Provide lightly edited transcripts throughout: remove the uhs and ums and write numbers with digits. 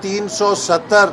370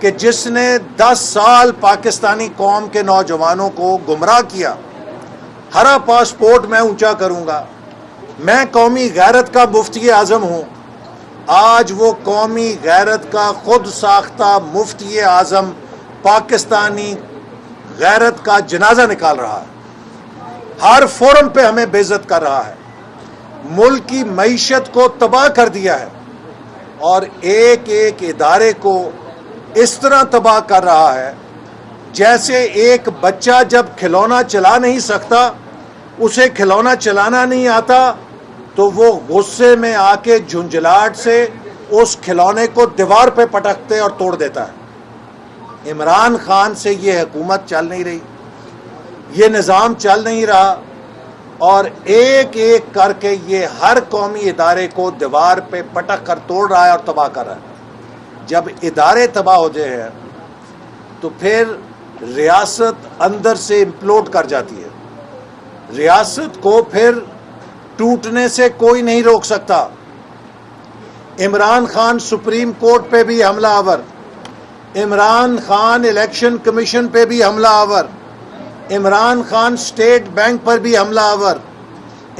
کہ جس نے 10 سال پاکستانی قوم کے نوجوانوں کو گمراہ کیا، ہرا پاسپورٹ میں اونچا کروں گا، میں قومی غیرت کا مفتی اعظم ہوں، آج وہ قومی غیرت کا خود ساختہ مفتی اعظم پاکستانی غیرت کا جنازہ نکال رہا ہے، ہر فورم پہ ہمیں بے عزت کر رہا ہے، ملک کی معیشت کو تباہ کر دیا ہے اور ایک ایک ادارے کو اس طرح تباہ کر رہا ہے جیسے ایک بچہ جب کھلونا چلا نہیں سکتا، اسے کھلونا چلانا نہیں آتا تو وہ غصے میں آ کے جھنجھلاہٹ سے اس کھلونے کو دیوار پہ پٹکتے اور توڑ دیتا ہے۔ عمران خان سے یہ حکومت چل نہیں رہی، یہ نظام چل نہیں رہا، اور ایک ایک کر کے یہ ہر قومی ادارے کو دیوار پہ پٹک کر توڑ رہا ہے اور تباہ کر رہا ہے۔ جب ادارے تباہ ہوتے ہیں تو پھر ریاست اندر سے امپلوڈ کر جاتی ہے، ریاست کو پھر ٹوٹنے سے کوئی نہیں روک سکتا۔ عمران خان سپریم کورٹ پہ بھی حملہ آور، عمران خان الیکشن کمیشن پہ بھی حملہ آور، عمران خان اسٹیٹ بینک پر بھی حملہ آور،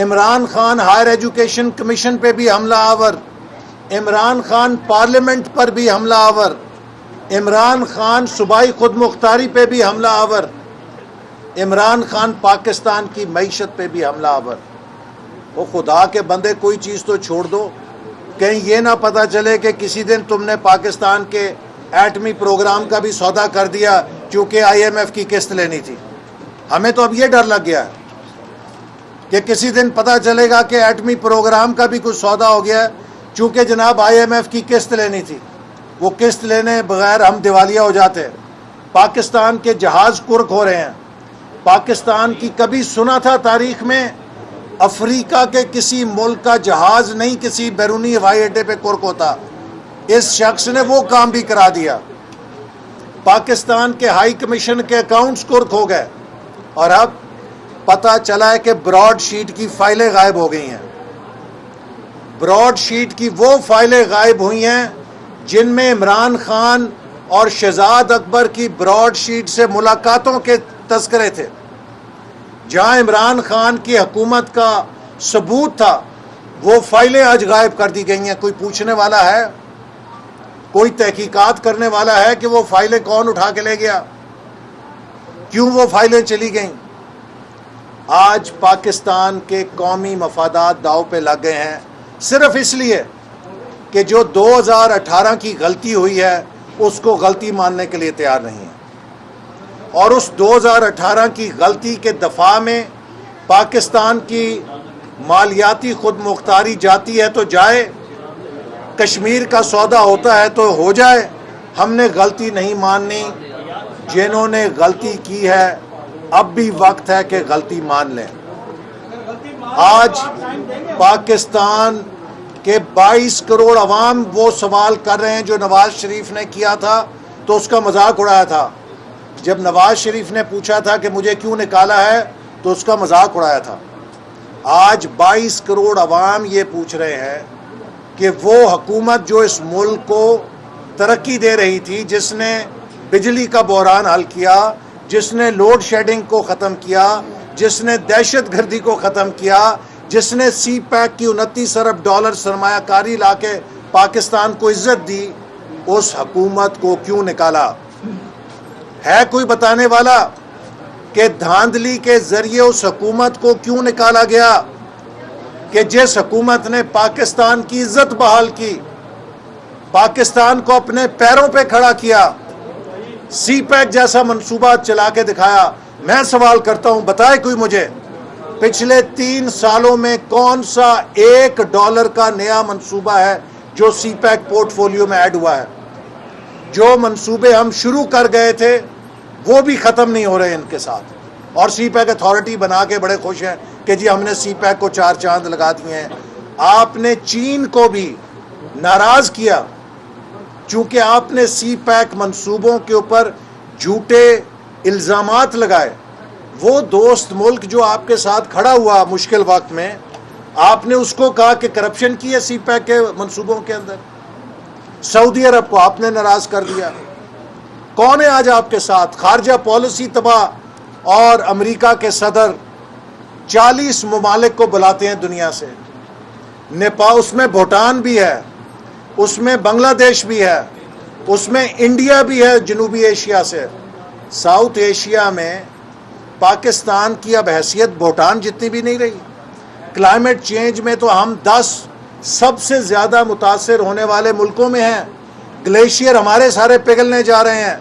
Imran Khan higher education commission پہ بھی حملہ آور، عمران خان پارلیمنٹ پر بھی حملہ آور، عمران خان صوبائی خود مختاری پہ بھی حملہ آور، عمران خان پاکستان کی معیشت پہ بھی حملہ آور۔ وہ خدا کے بندے کوئی چیز تو چھوڑ دو، کہیں یہ نہ پتہ چلے کہ کسی دن تم نے پاکستان کے ایٹمی پروگرام کا بھی سودا کر دیا چونکہ IMF کی قسط لینی تھی۔ ہمیں تو اب یہ ڈر لگ گیا ہے کہ کسی دن پتہ چلے گا کہ ایٹمی پروگرام کا بھی کچھ سودا ہو گیا ہے چونکہ جناب IMF کی قسط لینی تھی، وہ قسط لینے بغیر ہم دیوالیہ ہو جاتے ہیں۔ پاکستان کے جہاز کرک ہو رہے ہیں۔ پاکستان کی کبھی سنا تھا تاریخ میں افریقہ کے کسی ملک کا جہاز نہیں کسی بیرونی ہوائی اڈے پہ کرک ہوتا، اس شخص نے وہ کام بھی کرا دیا۔ پاکستان کے ہائی کمیشن کے اکاؤنٹس کرک ہو گئے اور اب پتہ چلا ہے کہ براڈ شیٹ کی فائلیں غائب ہو گئی ہیں۔ براڈ شیٹ کی وہ فائلیں غائب ہوئی ہیں جن میں عمران خان اور شہزاد اکبر کی براڈ شیٹ سے ملاقاتوں کے تذکرے تھے، جہاں عمران خان کی حکومت کا ثبوت تھا، وہ فائلیں آج غائب کر دی گئی ہیں۔ کوئی پوچھنے والا ہے، کوئی تحقیقات کرنے والا ہے کہ وہ فائلیں کون اٹھا کے لے گیا، کیوں وہ فائلیں چلی گئیں؟ آج پاکستان کے قومی مفادات داؤ پہ لگ گئے ہیں صرف اس لیے کہ جو 2018 کی غلطی ہوئی ہے اس کو غلطی ماننے کے لیے تیار نہیں ہے، اور اس 2018 کی غلطی کے دفاع میں پاکستان کی مالیاتی خود مختاری جاتی ہے تو جائے، کشمیر کا سودا ہوتا ہے تو ہو جائے، ہم نے غلطی نہیں ماننی۔ جنہوں نے غلطی کی ہے اب بھی وقت ہے کہ غلطی مان لیں۔ آج پاکستان کے 22 کروڑ عوام وہ سوال کر رہے ہیں جو نواز شریف نے کیا تھا تو اس کا مذاق اڑایا تھا۔ جب نواز شریف نے پوچھا تھا کہ مجھے کیوں نکالا ہے تو اس کا مذاق اڑایا تھا۔ آج 22 کروڑ عوام یہ پوچھ رہے ہیں کہ وہ حکومت جو اس ملک کو ترقی دے رہی تھی، جس نے بجلی کا بحران حل کیا، جس نے لوڈ شیڈنگ کو ختم کیا، جس نے دہشت گردی کو ختم کیا، جس نے سی پیک کی 29 ارب ڈالر سرمایہ کاری لا کے پاکستان کو عزت دی، اس حکومت کو کیوں نکالا؟ ہے کوئی بتانے والا کہ دھاندلی کے ذریعے اس حکومت کو کیوں نکالا گیا کہ جس حکومت نے پاکستان کی عزت بحال کی، پاکستان کو اپنے پیروں پہ کھڑا کیا، سی پیک جیسا منصوبہ چلا کے دکھایا؟ میں سوال کرتا ہوں، بتائے کوئی مجھے پچھلے 3 سالوں میں کون سا $1 کا نیا منصوبہ ہے جو سی پیک پورٹ فولیو میں ایڈ ہوا ہے؟ جو منصوبے ہم شروع کر گئے تھے وہ بھی ختم نہیں ہو رہے ان کے ساتھ، اور سی پیک اتھارٹی بنا کے بڑے خوش ہیں کہ جی ہم نے سی پیک کو 4 چاند لگا دیے ہیں۔ آپ نے چین کو بھی ناراض کیا چونکہ آپ نے سی پیک منصوبوں کے اوپر جھوٹے الزامات لگائے۔ وہ دوست ملک جو آپ کے ساتھ کھڑا ہوا مشکل وقت میں، آپ نے اس کو کہا کہ کرپشن کی ہے سی پیک کے منصوبوں کے اندر۔ سعودی عرب کو آپ نے ناراض کر دیا۔ کون ہے آج آپ کے ساتھ؟ خارجہ پالیسی تباہ اور امریکہ کے صدر 40 ممالک کو بلاتے ہیں دنیا سے. نیپال، اس میں بھوٹان بھی ہے، اس میں بنگلہ دیش بھی ہے، اس میں انڈیا بھی ہے جنوبی ایشیا سے. ساؤتھ ایشیا میں پاکستان کی اب حیثیت بھوٹان جتنی بھی نہیں رہی. کلائمیٹ چینج میں تو ہم 10 سب سے زیادہ متاثر ہونے والے ملکوں میں ہیں. گلیشیئر ہمارے سارے پگھلنے جا رہے ہیں.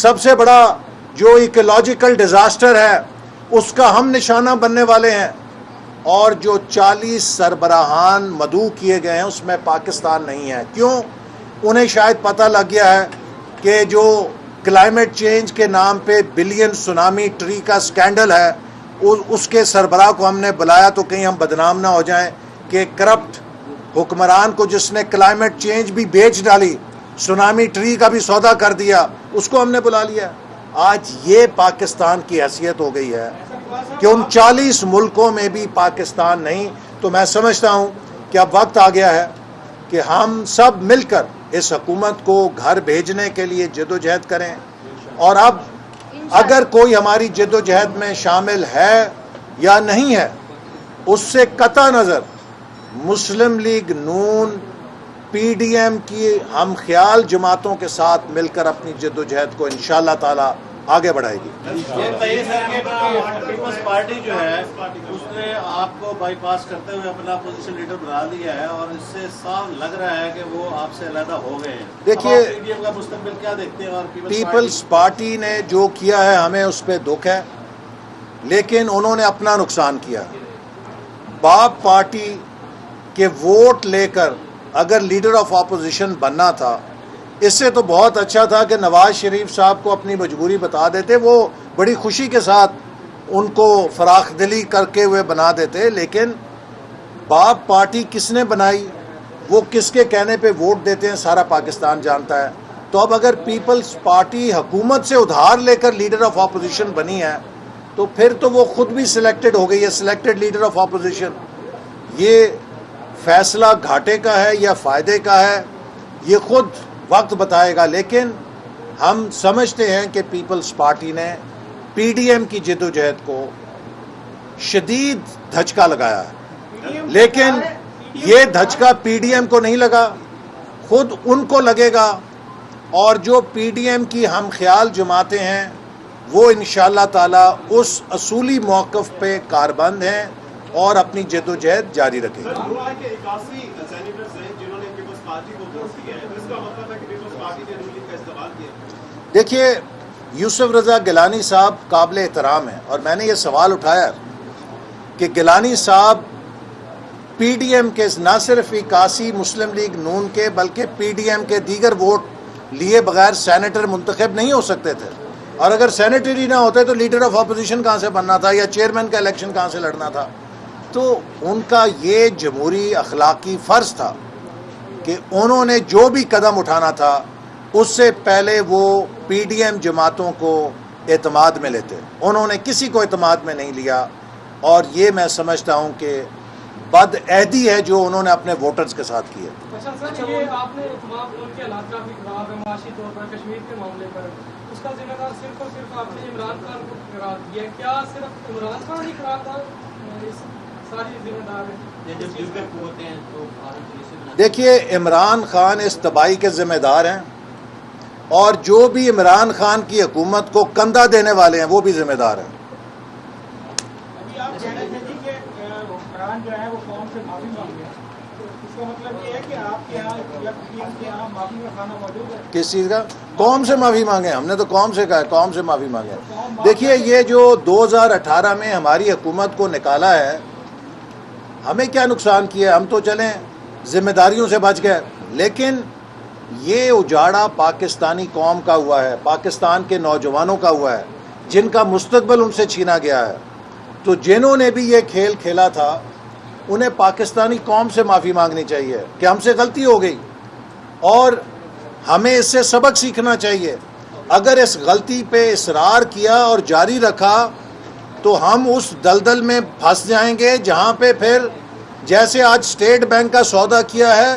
سب سے بڑا جو ایکولوجیکل ڈیزاسٹر ہے اس کا ہم نشانہ بننے والے ہیں. اور جو 40 سربراہان مدعو کیے گئے ہیں اس میں پاکستان نہیں ہے. کیوں؟ انہیں شاید پتہ لگ گیا ہے کہ جو کلائمیٹ چینج کے نام پہ بلین سونامی ٹری کا سکینڈل ہے اس کے سربراہ کو ہم نے بلایا تو کہیں ہم بدنام نہ ہو جائیں کہ کرپٹ حکمران کو جس نے کلائمیٹ چینج بھی بیچ ڈالی، سونامی ٹری کا بھی سودا کر دیا، اس کو ہم نے بلا لیا. آج یہ پاکستان کی حیثیت ہو گئی ہے کہ ان 40 ملکوں میں بھی پاکستان نہیں. تو میں سمجھتا ہوں کہ اب وقت آ گیا ہے کہ ہم سب مل کر اس حکومت کو گھر بھیجنے کے لیے جد و جہد کریں. اور اب اگر کوئی ہماری جد و جہد میں شامل ہے یا نہیں ہے، اس سے قطع نظر مسلم لیگ نون، پی ڈی ایم کی ہم خیال جماعتوں کے ساتھ مل کر اپنی جد و جہد کو انشاءاللہ تعالی آگے بڑھائے گی. پیپلز پارٹی جو ہے اس نے آپ کو بائی پاس کرتے ہوئے اپنا اپوزیشن لیڈر بنا لیا ہے اور اس سے صاف لگ رہا ہے کہ وہ آپ سے علیحدہ ہو گئے ہیں. دیکھیے پی ڈی ایم کا مستقبل کیا دیکھتے ہیں؟ اور پیپلز پارٹی نے جو کیا ہے ہمیں اس پہ دکھ ہے، لیکن انہوں نے اپنا نقصان کیا. باپ پارٹی کے ووٹ لے کر اگر لیڈر آف اپوزیشن بننا تھا، اس سے تو بہت اچھا تھا کہ نواز شریف صاحب کو اپنی مجبوری بتا دیتے، وہ بڑی خوشی کے ساتھ ان کو فراخ دلی کر کے ہوئے بنا دیتے. لیکن باپ پارٹی کس نے بنائی، وہ کس کے کہنے پہ ووٹ دیتے ہیں سارا پاکستان جانتا ہے. تو اب اگر پیپلز پارٹی حکومت سے ادھار لے کر لیڈر آف اپوزیشن بنی ہے تو پھر تو وہ خود بھی سلیکٹڈ ہو گئی ہے، سلیکٹڈ لیڈر آف اپوزیشن. یہ فیصلہ گھاٹے کا ہے یا فائدے کا ہے یہ خود وقت بتائے گا. لیکن ہم سمجھتے ہیں کہ پیپلز پارٹی نے پی ڈی ایم کی جد و جہد کو شدید دھچکا لگایا ہے. لیکن یہ دھچکا پی ڈی ایم کو نہیں لگا، خود ان کو لگے گا. اور جو پی ڈی ایم کی ہم خیال جماعتیں ہیں وہ انشاءاللہ تعالی اس اصولی موقف پہ کاربند ہیں اور اپنی جد و جہد جاری رکھیں گے. دیکھیے یوسف رضا گیلانی صاحب قابل احترام ہیں اور میں نے یہ سوال اٹھایا کہ گیلانی صاحب پی ڈی ایم کے نہ صرف 81 مسلم لیگ نون کے بلکہ پی ڈی ایم کے دیگر ووٹ لیے بغیر سینیٹر منتخب نہیں ہو سکتے تھے. اور اگر سینیٹر ہی نہ ہوتے تو لیڈر آف اپوزیشن کہاں سے بننا تھا یا چیئرمین کا الیکشن کہاں سے لڑنا تھا. تو ان کا یہ جمہوری اخلاقی فرض تھا کہ انہوں نے جو بھی قدم اٹھانا تھا اس سے پہلے وہ پی ڈی ایم جماعتوں کو اعتماد میں لیتے. انہوں نے کسی کو اعتماد میں نہیں لیا اور یہ میں سمجھتا ہوں کہ بد عہدی ہے جو انہوں نے اپنے ووٹرز کے ساتھ کی ہے. اچھا یہ آپ نے تمام ملک کے حالات کافی خراب ہے معاشی طور پر کشمیر کے معاملے پر، اس کا ذمہ دار صرف اور صرف آپ نے عمران خان کو قرار دیا. کیا صرف عمران خان ہی خراب تھا؟ ساری ذمہ دار ہے. دیکھیے عمران خان اس تباہی کے ذمہ دار ہیں اور جو بھی عمران خان کی حکومت کو کندھا دینے والے ہیں وہ بھی ذمہ دار ہیں. ابھی آپ کہہ رہے تھے کہ عمران جو ہے وہ قوم سے معافی مانگ گیا، اس کا مطلب یہ ہے کہ آپ کے یہاں یا پی ایم کے یہاں معافی کا خانہ موجود ہے؟ کس چیز کا؟ قوم سے معافی مانگے. ہم نے تو قوم سے کہا ہے قوم سے معافی مانگے. دیکھیے یہ جو 2018 میں ہماری حکومت کو نکالا ہے ہمیں کیا نقصان کیا؟ ہم تو چلیں ذمہ داریوں سے بچ گئے، لیکن یہ اجاڑا پاکستانی قوم کا ہوا ہے، پاکستان کے نوجوانوں کا ہوا ہے جن کا مستقبل ان سے چھینا گیا ہے. تو جنہوں نے بھی یہ کھیل کھیلا تھا انہیں پاکستانی قوم سے معافی مانگنی چاہیے کہ ہم سے غلطی ہو گئی اور ہمیں اس سے سبق سیکھنا چاہیے. اگر اس غلطی پہ اصرار کیا اور جاری رکھا تو ہم اس دلدل میں پھنس جائیں گے جہاں پہ پھر جیسے آج اسٹیٹ بینک کا سودا کیا ہے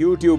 YouTube